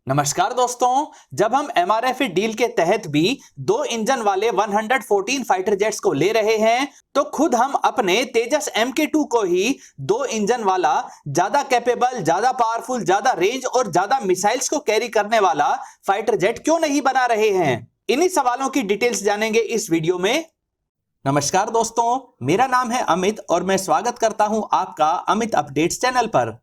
नमस्कार दोस्तों, जब हम एमआरएफ डील के तहत भी 2 इंजन वाले 114 फाइटर जेट्स को ले रहे हैं, तो खुद हम अपने तेजस MK2 को ही 2 इंजन वाला, ज्यादा कैपेबल, ज्यादा पावरफुल, ज्यादा रेंज और ज्यादा मिसाइल्स को कैरी करने वाला फाइटर जेट क्यों नहीं बना रहे हैं? इन्हीं सवालों की डिटेल्स जानेंगे इस वीडियो में। नमस्कार दोस्तों, मेरा नाम है अमित और मैं स्वागत करता हूं आपका अमित अपडेट्स चैनल पर।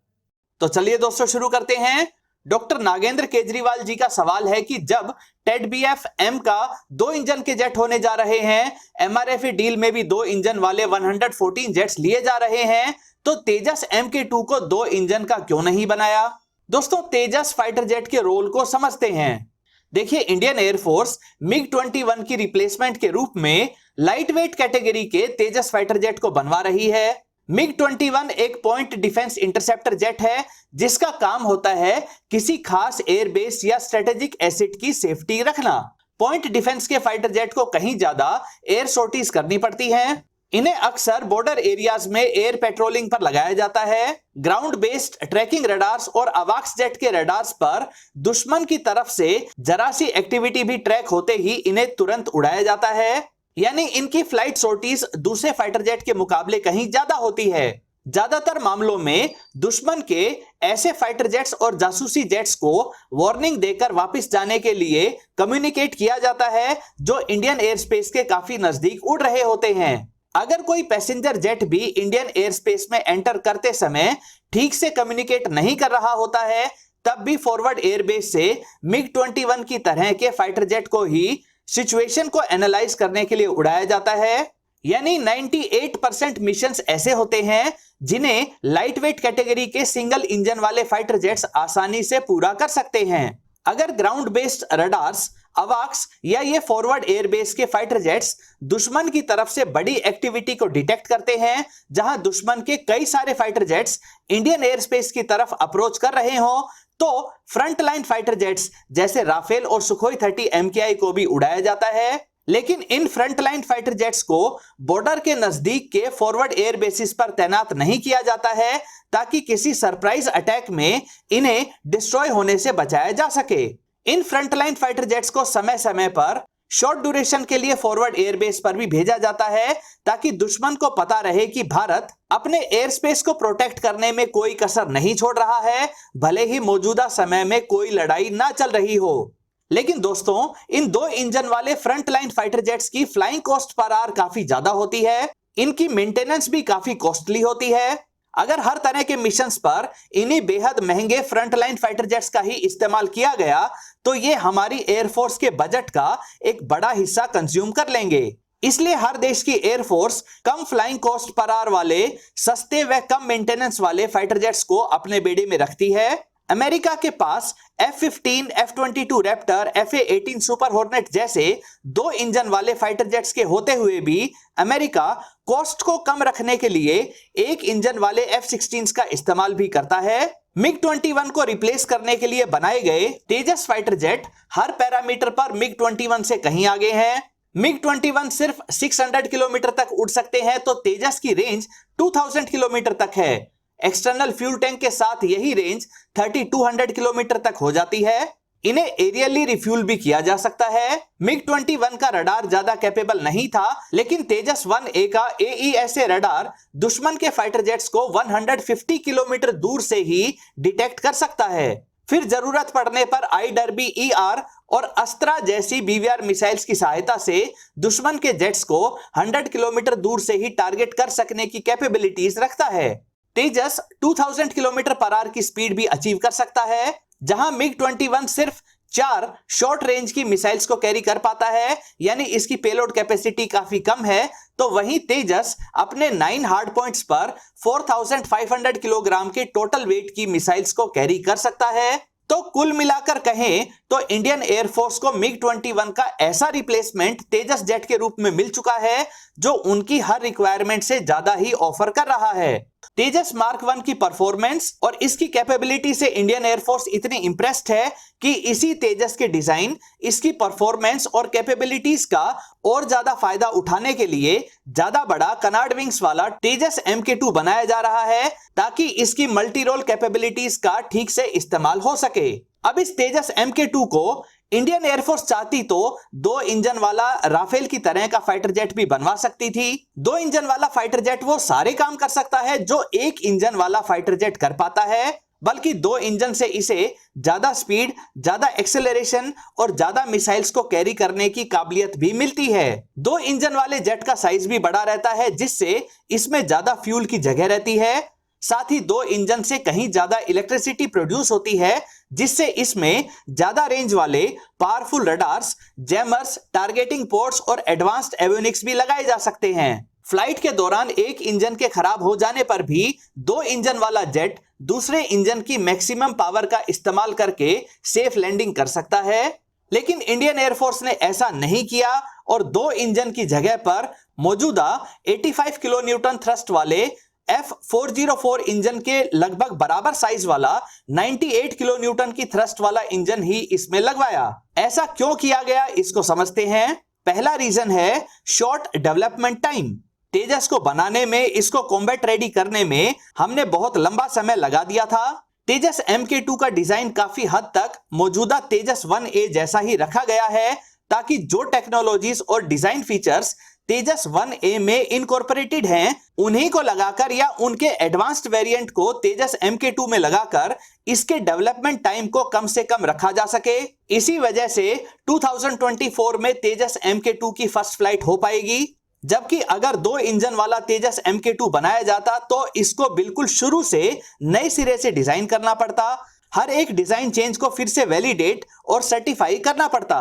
तो चलिए दोस्तों शुरू करते हैं। डॉक्टर नागेंद्र केजरीवाल जी का सवाल है कि जब टेड BF-M का 2 इंजन के जेट होने जा रहे हैं, एमआरएफ डील में भी 2 इंजन वाले 114 जेट्स लिए जा रहे हैं, तो तेजस MK2 को 2 इंजन का क्यों नहीं बनाया? दोस्तों, तेजस फाइटर जेट के रोल को समझते हैं। देखिए, इंडियन एयरफोर्स MiG-21 की रिप्लेसमेंट के रूप में लाइट वेट कैटेगरी के तेजस फाइटर जेट को बनवा रही है। MiG-21 एक पॉइंट डिफेंस इंटरसेप्टर जेट है जिसका काम होता है किसी खास एयरबेस या स्ट्रेटेजिक एसेट की सेफ्टी रखना। पॉइंट डिफेंस के फाइटर जेट को कहीं ज्यादा एयर सोर्टीज करनी पड़ती हैं। इन्हें अक्सर बॉर्डर एरियाज में एयर पेट्रोलिंग पर लगाया जाता है। ग्राउंड बेस्ड ट्रैकिंग रडार्स और अवाक्स जेट के रडार्स पर दुश्मन की तरफ से जरा सी एक्टिविटी भी ट्रैक होते ही इन्हें तुरंत उड़ाया जाता है, यानी इनकी फ्लाइट सोर्टीज दूसरे फाइटर जेट के मुकाबले कहीं ज्यादा होती है। ज्यादातर मामलों में दुश्मन के ऐसे फाइटर जेट्स और जासूसी जेट्स को वार्निंग देकर वापस जाने के लिए कम्युनिकेट किया जाता है, जो इंडियन एयर स्पेस के काफी नजदीक उड़ रहे होते हैं। अगर कोई पैसेंजर जेट भी इंडियन एयर स्पेस में एंटर करते समय ठीक से कम्युनिकेट नहीं कर रहा होता है, तब भी फॉरवर्ड एयरबेस से MiG-21 की तरह के फाइटर जेट को ही सिचुएशन को एनालाइज करने के लिए उड़ाया जाता है। यानी 98% मिशंस ऐसे होते हैं जिन्हें लाइट वेट कैटेगरी के सिंगल इंजन वाले फाइटर जेट्स आसानी से पूरा कर सकते हैं। अगर ग्राउंड बेस्ड रडार्स, अवाक्स या ये फॉरवर्ड एयरबेस के फाइटर जेट्स दुश्मन की तरफ से बड़ी एक्टिविटी को डिटेक्ट करते हैं, जहां दुश्मन के कई सारे fighter jets Indian air space की तरफ अप्रोच कर रहे हों, तो फ्रंट लाइन फाइटर जेट्स जैसे राफेल और सुखोई 30 MKI को भी उड़ाया जाता है। लेकिन in front line fighter jets को बॉर्डर के नजदीक के फॉरवर्ड एयर बेसिस पर तैनात नहीं किया जाता है, ताकि किसी सरप्राइज अटैक में इन्हें डिस्ट्रॉय होने से बचाया जा सके। In front line fighter jets को समय समय पर शॉर्ट ड्यूरेशन के लिए फॉरवर्ड एयरबेस पर भी भेजा जाता है, ताकि दुश्मन को पता रहे कि भारत अपने एयर स्पेस को प्रोटेक्ट करने में कोई कसर नहीं छोड़ रहा है, भले ही मौजूदा समय में कोई लड़ाई ना चल रही हो। लेकिन दोस्तों, इन 2 इंजन वाले फ्रंट लाइन फाइटर जेट्स की फ्लाइंग कॉस्ट पर आवर काफी ज्यादा होती है। इनकी मेंटेनेंस भी काफी कॉस्टली होती है। अगर हर तरह के मिशंस पर इन्हीं बेहद महंगे फ्रंट लाइन फाइटर जेट्स का ही इस्तेमाल किया गया, तो ये हमारी एयरफोर्स के बजट का एक बड़ा हिस्सा कंज्यूम कर लेंगे। इसलिए हर देश की एयरफोर्स कम फ्लाइंग कॉस्ट पर आवर वाले, सस्ते व कम मेंटेनेंस वाले फाइटर जेट्स को अपने बेड़े में रखती है। अमेरिका के पास F-15, F-22 Raptor, FA-18 super hornet जैसे 2 इंजन वाले फाइटर जेट्स के होते हुए भी अमेरिका कॉस्ट को कम रखने के लिए 1 इंजन वाले F-16 का इस्तेमाल भी करता है। MiG-21 को रिप्लेस करने के लिए बनाए गए तेजस फाइटर जेट हर पैरामीटर पर MiG-21 से कहीं आगे हैं। MiG-21 सिर्फ 600 किलोमीटर तक उड़ सकते हैं, तो तेजस की रेंज 2000 किलोमीटर तक है। एक्सटर्नल फ्यूल टैंक के साथ यही रेंज 3200 किलोमीटर तक हो जाती है। इन्हें एरियली रिफ्यूल भी किया जा सकता है। MiG-21 का रडार ज्यादा कैपेबल नहीं था, लेकिन तेजस 1A का AESA रडार दुश्मन के फाइटर जेट्स को 150 किलोमीटर दूर से ही डिटेक्ट कर सकता है। फिर जरूरत पड़ने पर IWER और अस्त्रा जैसी BVR मिसाइल्स की सहायता से दुश्मन के जेट्स को 100 किलोमीटर दूर से ही टारगेट कर सकने की कैपेबिलिटीज रखता है। तेजस 2000 किलोमीटर पर आवर की स्पीड भी अचीव कर सकता है, जहां MiG-21 सिर्फ 4 शॉर्ट रेंज की मिसाइल्स को कैरी कर पाता है, यानी इसकी पेलोड कैपेसिटी काफी कम है। तो वहीं तेजस अपने 9 हार्ड पॉइंट्स पर 4500 किलोग्राम के टोटल वेट की मिसाइल्स को कैरी कर सकता है। तो कुल मिलाकर कहें तो इंडियन एयरफोर्स को MiG-21 का ऐसा रिप्लेसमेंट तेजस जेट के रूप में मिल चुका है, जो उनकी हर रिक्वायरमेंट से ज्यादा ही ऑफर कर रहा है। तेजस मार्क 1 की परफॉर्मेंस और इसकी कैपेबिलिटी से इंडियन एयरफोर्स इतनी इंप्रेस्ड है कि इसी तेजस के डिजाइन, इसकी परफॉर्मेंस और कैपेबिलिटीज का और ज्यादा फायदा उठाने के लिए ज्यादा बड़ा कनार्ड विंग्स वाला तेजस MK2 बनाया जा रहा है, ताकि इसकी मल्टी रोल कैपेबिलिटीज का ठीक से इस्तेमाल हो सके। अब इस तेजस MK2 को इंडियन एयरफोर्स चाहती तो 2 इंजन वाला राफेल की तरह का फाइटर जेट भी बनवा सकती थी। 2 इंजन वाला फाइटर जेट वो सारे काम कर सकता है जो एक इंजन वाला फाइटर जेट कर पाता है, बल्कि 2 इंजन से इसे ज्यादा स्पीड, ज्यादा एक्सेलरेशन और ज्यादा मिसाइल्स को कैरी करने की काबिलियत भी मिलती है। 2 इंजन वाले जेट का साइज भी बड़ा रहता है, जिससे इसमें ज्यादा फ्यूल की जगह रहती है। साथ ही 2 इंजन से कहीं ज्यादा इलेक्ट्रिसिटी प्रोड्यूस होती है, जिससे इसमें ज्यादा रेंज वाले powerful radars, jammers, targeting ports और एडवांस्ड एवियोनिक्स भी लगाए जा सकते हैं। फ्लाइट के दौरान एक इंजन के खराब हो जाने पर भी 2 इंजन वाला जेट दूसरे इंजन की मैक्सिमम पावर का इस्तेमाल करके सेफ लैंडिंग कर सकता है। लेकिन इंडियन एयरफोर्स ने ऐसा नहीं किया और 2 इंजन की जगह पर मौजूदा 85 किलो न्यूटन थ्रस्ट वाले F404 इंजन के लगभग बराबर साइज वाला 98 किलो न्यूटन की थ्रस्ट वाला इंजन ही इसमें लगवाया। ऐसा क्यों किया गया, इसको समझते हैं। पहला रीजन है शॉर्ट डेवलपमेंट टाइम। तेजस को बनाने में, इसको कॉम्बैट रेडी करने में हमने बहुत लंबा समय लगा दिया था। तेजस MK2 का डिजाइन काफी हद तक मौजूदा तेजस 1A जैसा ही रखा गया है, ताकि जो टेक्नोलॉजीज और डिजाइन फीचर्स तेजस 1A में इनकॉर्पोरेटेड हैं, उन्हीं को लगाकर या उनके एडवांस्ड वेरिएंट को तेजस MK2 में लगाकर इसके डेवलपमेंट टाइम को कम से कम रखा जा सके। इसी वजह से 2024 में तेजस MK2 की फर्स्ट फ्लाइट हो पाएगी। जबकि अगर 2 इंजन वाला तेजस MK2 बनाया जाता तो इसको बिल्कुल शुरू से नए सिरे से डिजाइन करना पड़ता। हर एक डिजाइन चेंज को फिर से वैलिडेट और सर्टिफाई करना पड़ता।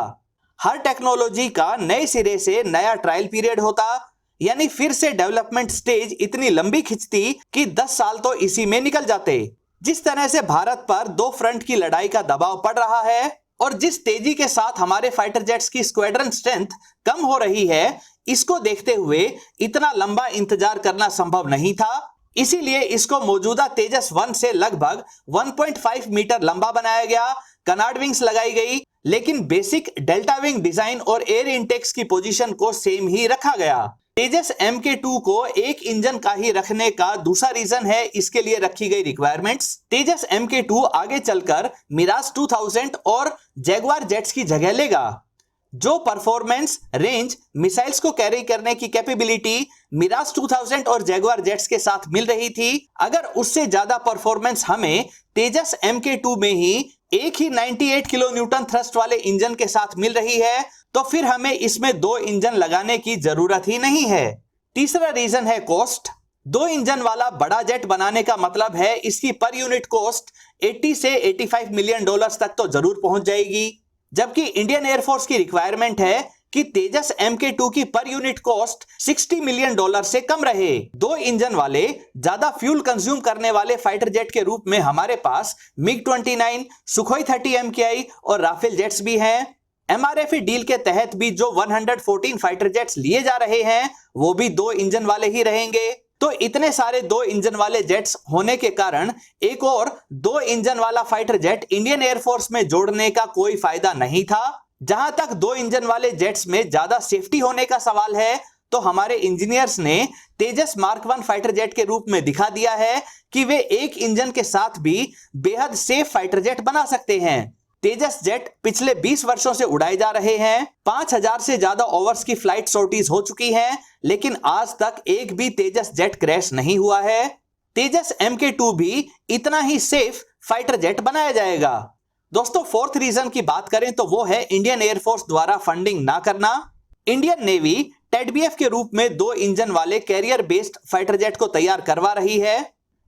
हर टेक्नोलॉजी का नए सिरे से नया ट्रायल पीरियड होता, यानी फिर से डेवलपमेंट स्टेज इतनी लंबी खिंचती कि 10 साल तो इसी में निकल जाते। जिस तरह से भारत पर 2 फ्रंट की लड़ाई का दबाव पड़ रहा है और जिस तेजी के साथ हमारे फाइटर जेट्स की स्क्वाड्रन स्ट्रेंथ कम हो रही है, इसको देखते हुए इतना लंबा इंतजार करना संभव नहीं था। इसीलिए इसको मौजूदा तेजस 1 से लगभग 1.5 मीटर लंबा बनाया गया, कनार्ड विंग्स लगाई गई, लेकिन बेसिक डेल्टा विंग डिजाइन और एयर इंटेक्स की पोजीशन को सेम ही रखा गया। तेजस MK2 को एक इंजन का ही रखने का दूसरा रीजन है इसके लिए रखी गई रिक्वायरमेंट्स। तेजस MK2 आगे चलकर मिराज 2000 और जैगुआर जेट्स की जगह लेगा। जो परफॉर्मेंस, रेंज, मिसाइल्स को कैरी करने की कैपेबिलिटी मिराज 2000 और जैगुआर जेट्स के साथ मिल रही थी, अगर उससे ज्यादा परफॉर्मेंस हमें तेजस MK2 में ही एक ही 98 किलो न्यूटन थ्रस्ट वाले इंजन के साथ मिल रही है, तो फिर हमें इसमें 2 इंजन लगाने की जरूरत ही नहीं है। तीसरा रीजन है कॉस्ट। 2 इंजन वाला बड़ा जेट बनाने का मतलब है इसकी पर यूनिट कॉस्ट 80 से 85 मिलियन डॉलर्स तक तो जरूर पहुंच जाएगी। जबकि इंडियन एयरफोर्स की रिक्वायरमेंट है कि तेजस MK2 की per unit cost 60 million dollar से कम रहे। 2 इंजन वाले ज्यादा फ्यूल कंज्यूम करने वाले फाइटर जेट के रूप में हमारे पास MiG-29, सुखोई 30 MKI और राफेल जेट्स भी हैं। MRF डील के तहत भी जो 114 फाइटर जेट्स लिए जा रहे हैं, वो भी 2 इंजन वाले ही रहेंगे। तो इतने सारे 2 इंजन वाले जेट्स होने के कारण एक और 2 इंजन वाला फाइटर जेट इंडियन एयरफोर्स में जोड़ने का कोई फायदा नहीं था। जहां तक 2 इंजन वाले जेट्स में ज्यादा सेफ्टी होने का सवाल है, तो हमारे इंजीनियर्स ने तेजस मार्क 1 फाइटर जेट के रूप में दिखा दिया है कि वे एक इंजन के साथ भी बेहद सेफ फाइटर जेट बना सकते हैं। तेजस जेट पिछले 20 वर्षों से उड़ाए जा रहे हैं। 5000 से ज्यादा ओवर्स की फ्लाइट सॉर्टीज हो चुकी हैं, लेकिन आज तक एक भी तेजस जेट क्रैश नहीं हुआ है। तेजस MK2 भी इतना ही सेफ फाइटर जेट बनाया जाएगा। दोस्तों, फोर्थ रीजन की बात करें तो वो है इंडियन एयरफोर्स द्वारा फंडिंग ना करना। इंडियन नेवी टेडबीएफ के रूप में 2 इंजन वाले कैरियर बेस्ड फाइटर जेट को तैयार करवा रही है।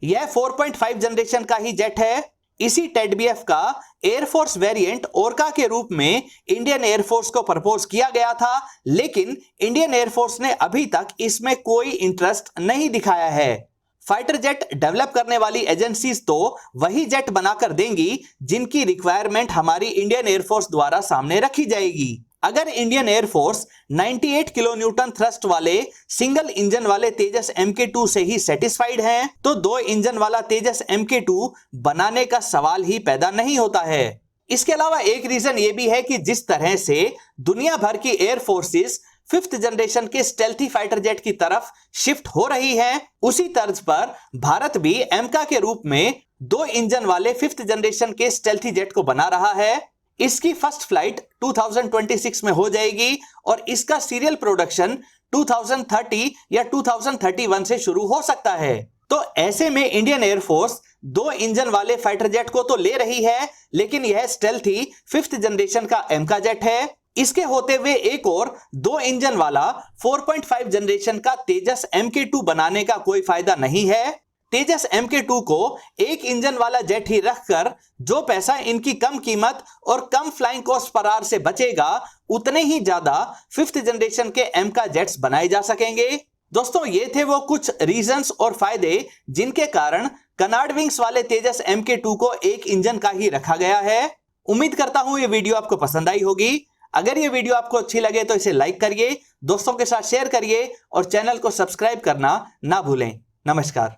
यह 4.5 जनरेशन का ही जेट है। इसी टेडबीएफ का एयरफोर्स वेरिएंट ओरका के रूप में इंडियन एयरफोर्स को प्रपोज किया गया था, लेकिन इंडियन एयरफोर्स ने अभी तक इसमें कोई इंटरेस्ट नहीं दिखाया है। फाइटर जेट डेवलप करने वाली एजेंसीज तो वही जेट बनाकर देंगी जिनकी रिक्वायरमेंट हमारी इंडियन एयरफोर्स द्वारा सामने रखी जाएगी। अगर Indian air force 98 kilo Newton thrust वाले सिंगल इंजन वाले तेजस MK2 से ही सेटिस्फाइड हैं, तो 2 इंजन वाला तेजस MK2 बनाने का सवाल ही पैदा नहीं होता है। इसके अलावा एक रीजन ये भी है कि जिस तरह से दुनिया भर की एयर फोर्सेस 5th जनरेशन के स्टेल्थी फाइटर जेट की तरफ शिफ्ट हो रही है, उसी तर्ज पर भारत भी एमका के रूप में 2 इंजन वाले 5th जनरेशन के स्टेल्थी जेट को बना रहा है। इसकी फर्स्ट फ्लाइट 2026 में हो जाएगी और इसका सीरियल प्रोडक्शन 2030 या 2031 से शुरू हो सकता है। तो ऐसे में इंडियन एयरफोर्स 2 इंजन वाले फाइटर जेट को तो ले रही है, लेकिन यह स्टेल्थी 5th जनरेशन का एमका जेट है। इसके होते हुए एक और 2 इंजन वाला 4.5 जनरेशन का तेजस MK2 बनाने का कोई फायदा नहीं है। तेजस MK2 को एक इंजन वाला जेट ही रखकर जो पैसा इनकी कम कीमत और कम फ्लाइंग कॉस्ट पर आवर से बचेगा, उतने ही ज्यादा 5th जनरेशन के एमका जेट्स बनाए जा सकेंगे। दोस्तों, ये थे वो कुछ रीजंस और फायदे जिनके कारण कनार्ड विंग्स वाले तेजस MK2 को एक इंजन का ही रखा गया है। उम्मीद करता हूं ये वीडियो आपको पसंद आई होगी। अगर ये वीडियो आपको अच्छी लगे तो इसे लाइक करिए, दोस्तों के साथ शेयर करिए और चैनल को सब्सक्राइब करना ना भूलें। नमस्कार।